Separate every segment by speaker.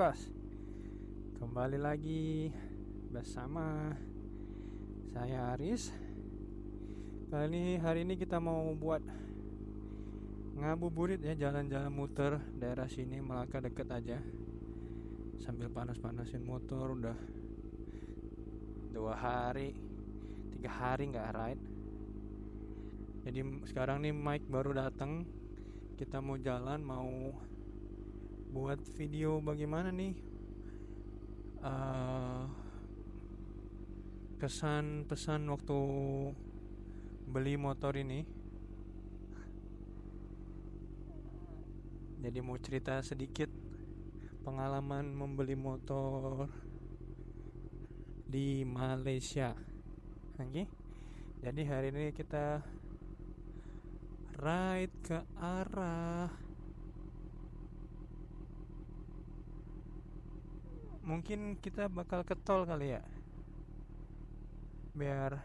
Speaker 1: Bros, kembali lagi bersama saya Aris. Hari ini kita mau buat ngabuburit ya, jalan-jalan muter daerah sini, Melaka deket aja, sambil panas-panasin motor. Udah 3 hari nggak ride. Jadi sekarang nih Mike baru datang. Kita mau jalan, mau buat video bagaimana nih kesan pesan waktu beli motor ini. Jadi mau cerita sedikit pengalaman membeli motor di Malaysia. Oke. Jadi hari ini kita ride ke arah, mungkin kita bakal ke tol kali ya, biar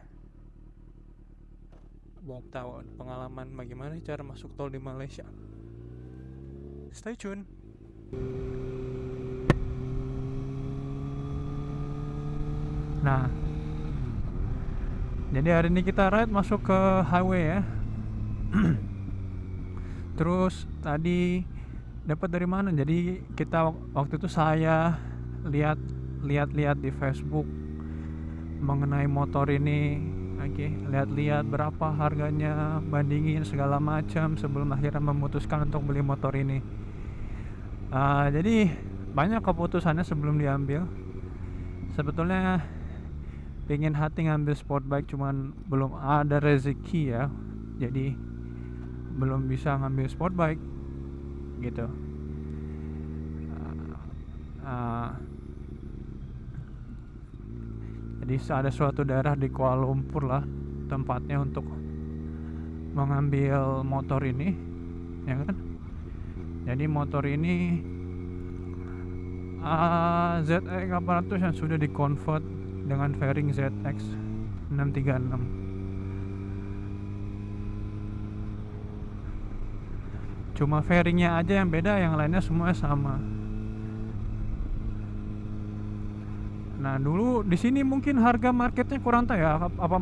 Speaker 1: tahu pengalaman bagaimana cara masuk tol di Malaysia. Stay tune. Nah, jadi hari ini kita ride masuk ke highway ya. Terus tadi dapat dari mana? Jadi kita waktu itu saya lihat di Facebook mengenai motor ini. Oke, lihat berapa harganya, bandingin segala macam sebelum akhirnya memutuskan untuk beli motor ini. Jadi banyak keputusannya sebelum diambil. Sebetulnya pengen hati ngambil sport bike, cuman belum ada rezeki ya. Jadi belum bisa ngambil sport bike gitu. Jadi ada suatu daerah di Kuala Lumpur lah tempatnya untuk mengambil motor ini, ya kan? Jadi motor ini ZX 800 yang sudah dikonvert dengan fairing ZX 636. Cuma fairingnya aja yang beda, yang lainnya semuanya sama. Nah, dulu di sini mungkin harga marketnya kurang tahu ya, apa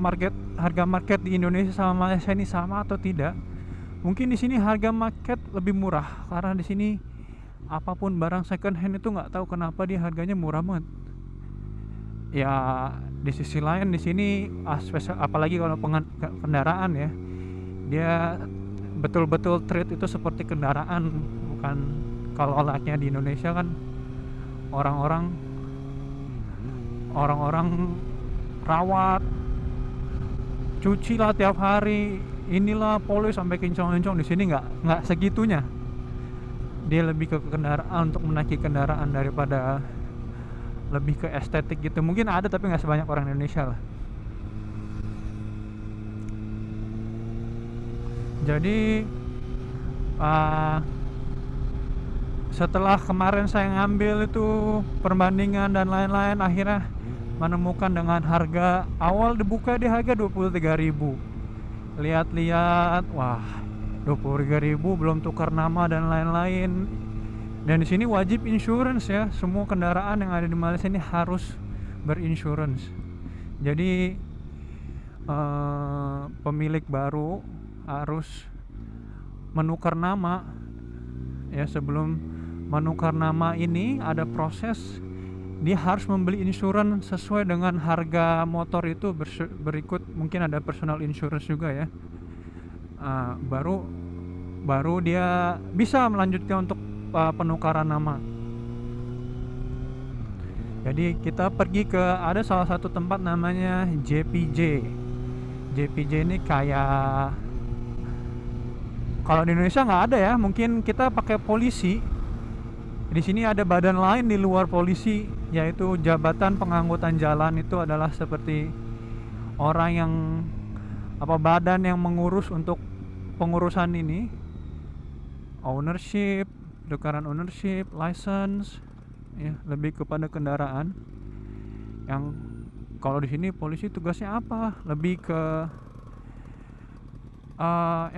Speaker 1: harga market di Indonesia sama Malaysia ini sama atau tidak. Mungkin di sini harga market lebih murah karena di sini apapun barang second hand itu nggak tahu kenapa dia harganya murah banget. Ya di sisi lain di sini apalagi kalau kendaraan ya, dia betul-betul treat itu seperti kendaraan, bukan kalau layaknya di Indonesia kan orang-orang rawat, cuci lah tiap hari, inilah polish sampai kincong-kincong. Di sini nggak segitunya. Dia lebih ke kendaraan, untuk menaiki kendaraan daripada lebih ke estetik gitu. Mungkin ada tapi nggak sebanyak orang Indonesia lah. Jadi setelah kemarin saya ngambil itu perbandingan dan lain-lain, akhirnya menemukan dengan harga awal dibuka di harga 23.000. Lihat-lihat, wah 23.000 belum tukar nama dan lain-lain. Dan di sini wajib insurance ya, semua kendaraan yang ada di Malaysia ini harus berinsurance. Jadi pemilik baru harus menukar nama ya. Sebelum menukar nama ini ada proses, dia harus membeli insurance sesuai dengan harga motor itu berikut. Mungkin ada personal insurance juga ya. Baru dia bisa melanjutkan untuk penukaran nama. Jadi kita pergi ke ada salah satu tempat namanya JPJ. JPJ ini kayak, kalau di Indonesia nggak ada ya, mungkin kita pakai polisi. Di sini ada badan lain di luar polisi, yaitu Jabatan Pengangkutan Jalan. Itu adalah seperti orang yang badan yang mengurus untuk pengurusan ini, ownership, tukaran ownership, license ya, lebih kepada kendaraan. Yang kalau di sini polisi tugasnya apa? Lebih ke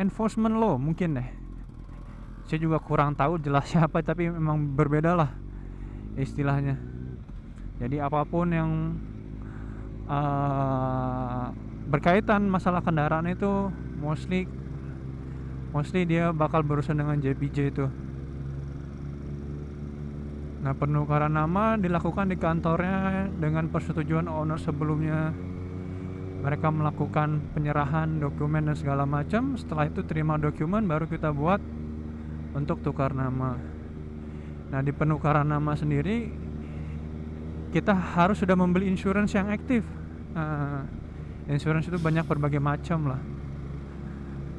Speaker 1: enforcement law mungkin deh. Saya juga kurang tahu jelasnya apa, tapi memang berbeda lah istilahnya. Jadi apapun yang berkaitan masalah kendaraan itu mostly dia bakal berurusan dengan JPJ itu. Nah, penukaran nama dilakukan di kantornya dengan persetujuan owner sebelumnya. Mereka melakukan penyerahan dokumen dan segala macam. Setelah itu terima dokumen baru kita buat untuk tukar nama. Nah, di penukaran nama sendiri kita harus sudah membeli insurance yang aktif. Insurance itu banyak berbagai macam lah.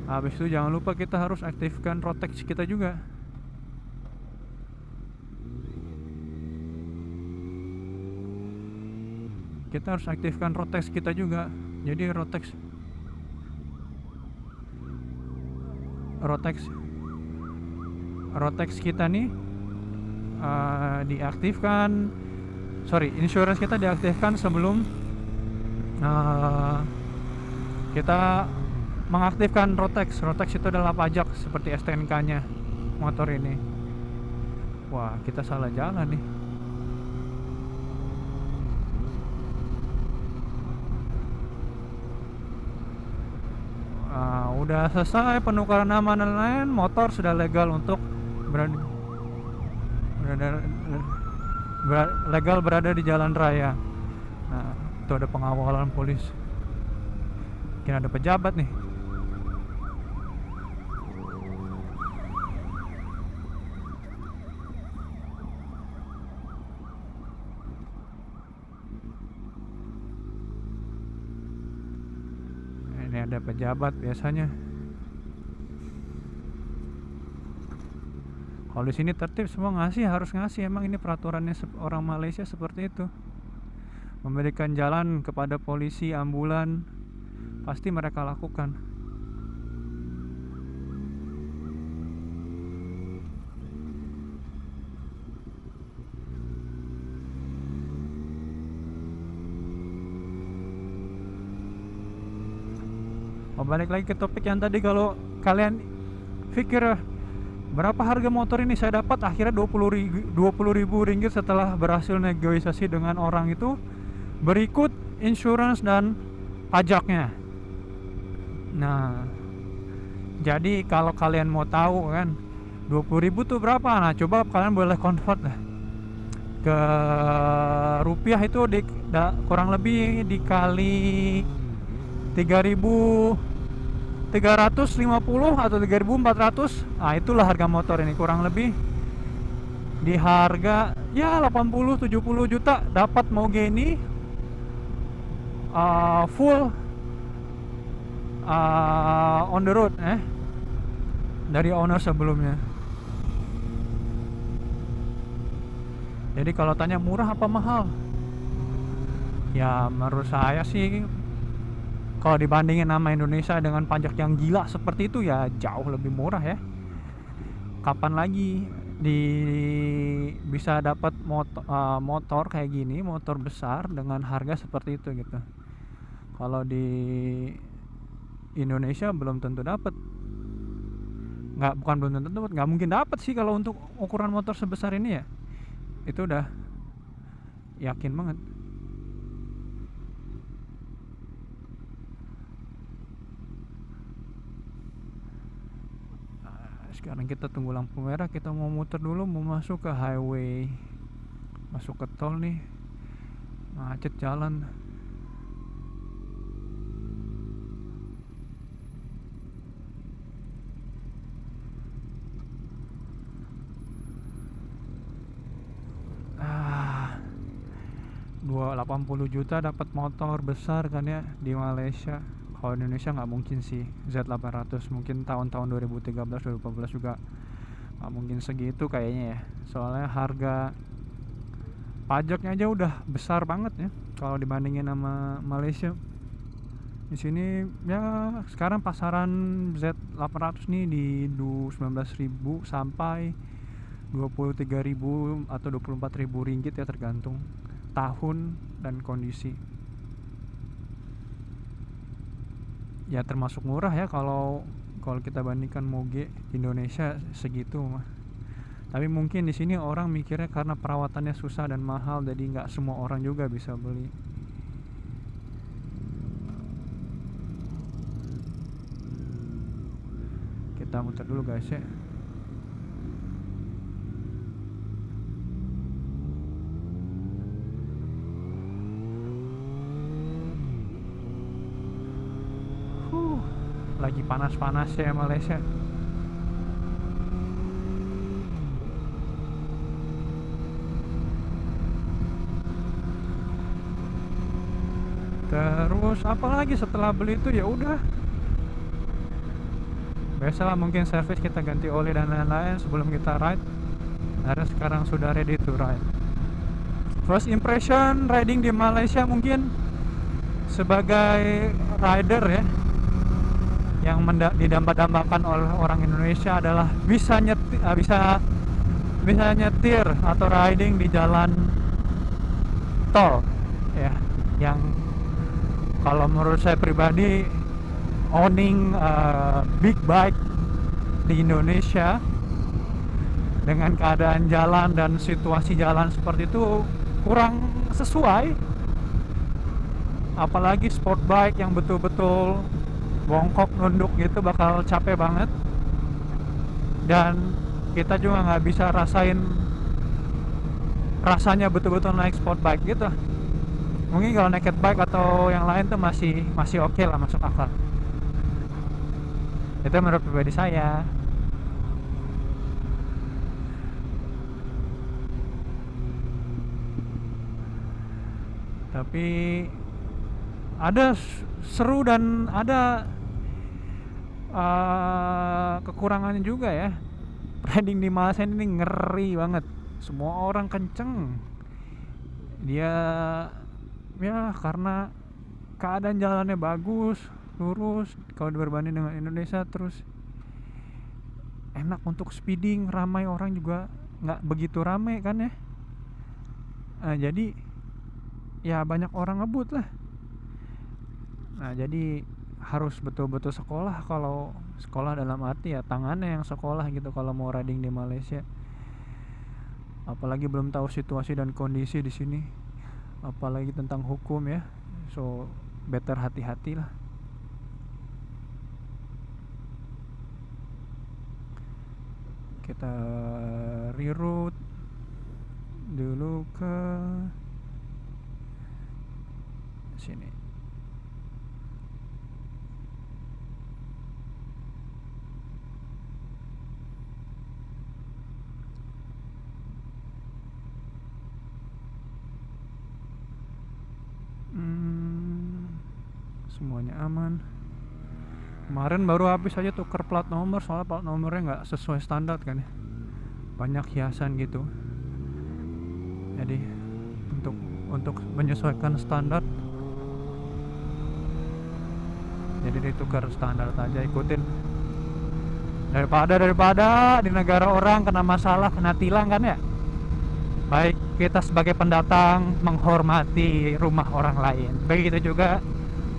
Speaker 1: Habis itu jangan lupa kita harus aktifkan Rotex kita juga. Kita harus aktifkan Rotex kita juga. Jadi Rotex kita nih diaktifkan. Insurance kita diaktifkan sebelum kita mengaktifkan Rotex. Rotex itu adalah pajak seperti STNK-nya motor ini. Wah, kita salah jalan nih. Udah selesai penukaran nama dan lain-lain, motor sudah legal untuk berada di jalan raya. Nah, itu ada pengawalan polis. Mungkin ada pejabat nih. Ini ada pejabat biasanya. Kalau di sini tertib semua harus ngasih. Emang ini peraturannya orang Malaysia seperti itu. Memberikan jalan kepada polisi, ambulan, pasti mereka lakukan. Balik lagi ke topik yang tadi. Kalau kalian pikir berapa harga motor ini saya dapat, akhirnya 20.000 ringgit setelah berhasil negosiasi dengan orang itu, berikut insurance dan pajaknya. Nah, jadi kalau kalian mau tahu kan 20.000 tuh berapa, nah coba kalian boleh convert lah ke rupiah. Itu kurang lebih dikali 3.350 atau 3.400. Nah, itulah harga motor ini kurang lebih. Di harga ya 80-70 juta dapat moge ini full on the road dari owner sebelumnya. Jadi kalau tanya murah apa mahal, ya menurut saya sih kalau dibandingin sama Indonesia dengan pajak yang gila seperti itu, ya jauh lebih murah ya. Kapan lagi bisa dapat motor kayak gini, motor besar dengan harga seperti itu gitu. Kalau di Indonesia belum tentu dapat. Nggak mungkin dapat sih kalau untuk ukuran motor sebesar ini ya. Itu udah yakin banget. Sekarang kita tunggu lampu merah, kita mau muter dulu, mau masuk ke highway, masuk ke tol nih, macet jalan. Ah, 80 juta dapat motor besar kan ya di Malaysia. Kalau Indonesia nggak mungkin sih. Z800 mungkin tahun-tahun 2013-2014 juga nggak mungkin segitu kayaknya ya. Soalnya harga pajaknya aja udah besar banget ya kalau dibandingin sama Malaysia. Di sini ya sekarang pasaran Z800 nih di 19.000 sampai 23.000 atau 24.000 ringgit ya, tergantung tahun dan kondisi. Ya termasuk murah ya kalau kita bandingkan moge Indonesia segitu mah. Tapi mungkin di sini orang mikirnya karena perawatannya susah dan mahal, jadi nggak semua orang juga bisa beli. Kita muter dulu guys ya. Lagi panas-panas ya Malaysia. Terus apalagi setelah beli itu ya udah. Biasalah mungkin service kita ganti oli dan lain-lain sebelum kita ride. Karena sekarang sudah ready to ride. First impression riding di Malaysia mungkin sebagai rider ya, yang didambakan oleh orang Indonesia adalah bisa nyetir atau riding di jalan tol ya, yang kalau menurut saya pribadi owning big bike di Indonesia dengan keadaan jalan dan situasi jalan seperti itu kurang sesuai, apalagi sport bike yang betul-betul bongkok nunduk gitu bakal capek banget, dan kita juga nggak bisa rasain rasanya betul-betul naik sport bike gitu. Mungkin kalau naked bike atau yang lain tuh masih oke lah, masuk akal. Itu menurut pribadi saya. Tapi ada seru dan ada kekurangannya juga ya. Riding di Malaysia ini ngeri banget. Semua orang kenceng. Dia ya karena keadaan jalannya bagus, lurus kalau berbanding dengan Indonesia, terus enak untuk speeding, ramai orang juga nggak begitu ramai kan ya. Jadi ya banyak orang ngebut lah. Nah jadi harus betul-betul sekolah, kalau sekolah dalam arti ya tangannya yang sekolah gitu kalau mau riding di Malaysia. Apalagi belum tahu situasi dan kondisi di sini, apalagi tentang hukum ya, so better hati-hati lah. Kita reroute dulu ke sini. Semuanya aman. Kemarin baru habis aja tuker plat nomor, soalnya plat nomornya nggak sesuai standar kan ya, banyak hiasan gitu. Jadi untuk menyesuaikan standar, jadi ditukar standar aja, ikutin daripada di negara orang kena masalah, kena tilang kan ya. Baik kita sebagai pendatang menghormati rumah orang lain, begitu juga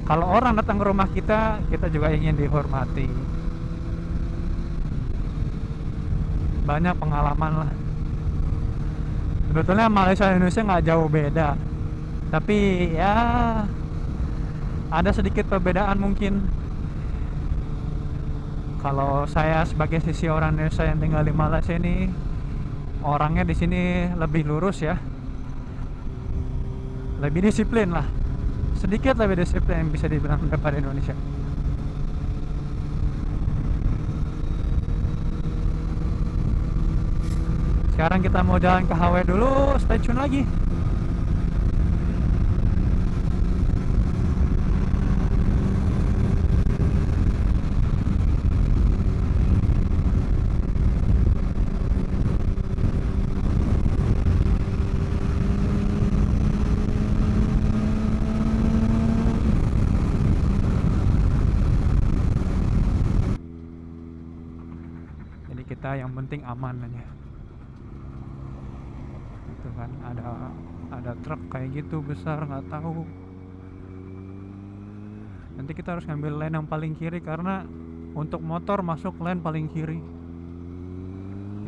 Speaker 1: kalau orang datang ke rumah kita juga ingin dihormati. Banyak pengalaman lah. Sebetulnya Malaysia dan Indonesia nggak jauh beda, tapi ya ada sedikit perbedaan mungkin. Kalau saya sebagai sisi orang Indonesia yang tinggal di Malaysia ini, orangnya di sini lebih lurus ya, lebih disiplin lah, sedikit lebih disiplin bisa dibilang daripada Indonesia. Sekarang kita mau jalan ke HW dulu, stay tune lagi. Jadi kita yang penting aman aja. Itu kan ada truk kayak gitu besar, nggak tahu. Nanti kita harus ngambil lane yang paling kiri karena untuk motor masuk lane paling kiri.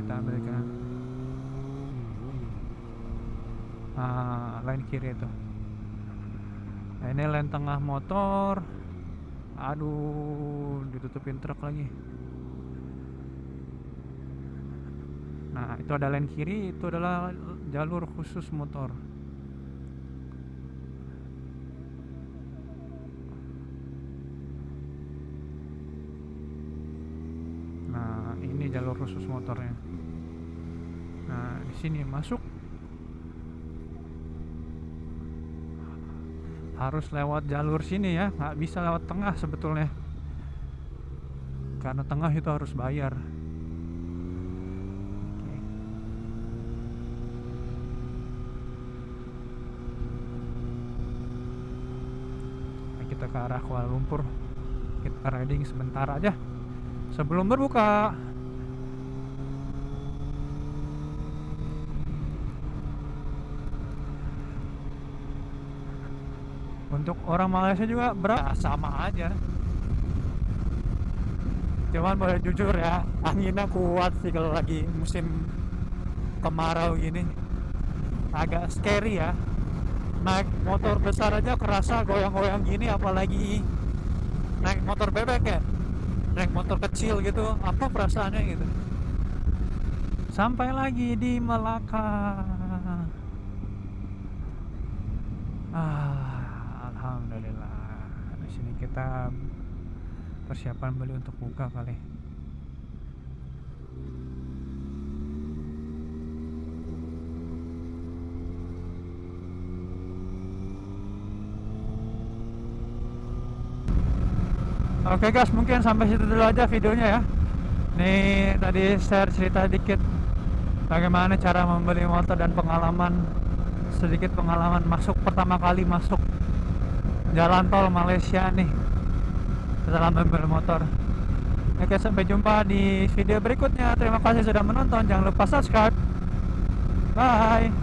Speaker 1: Kita ambil kanan. lane kiri itu. Nah, ini lane tengah motor. Aduh, ditutupin truk lagi. Nah, itu ada lane kiri, itu adalah jalur khusus motor. Nah, ini jalur khusus motornya. Nah, di sini masuk harus lewat jalur sini ya, nggak bisa lewat tengah sebetulnya. Karena tengah itu harus bayar. Oke. Nah, kita ke arah Kuala Lumpur. Kita riding sebentar aja sebelum berbuka. Untuk orang Malaysia juga berapa? Sama aja. Cuman boleh jujur ya, anginnya kuat sih kalau lagi musim kemarau gini. Agak scary ya. Naik motor besar aja kerasa goyang-goyang gini, apalagi naik motor bebek ya. Naik motor kecil gitu, apa perasaannya gitu. Sampai lagi di Melaka. Alhamdulillah. Di sini kita persiapan beli untuk buka kali. Oke guys, mungkin sampai situ dulu aja videonya ya. Nih tadi share cerita dikit bagaimana cara membeli motor dan sedikit pengalaman pertama kali masuk jalan tol Malaysia nih setelah membeli motor. Oke, sampai jumpa di video berikutnya. Terima kasih sudah menonton. Jangan lupa subscribe. Bye.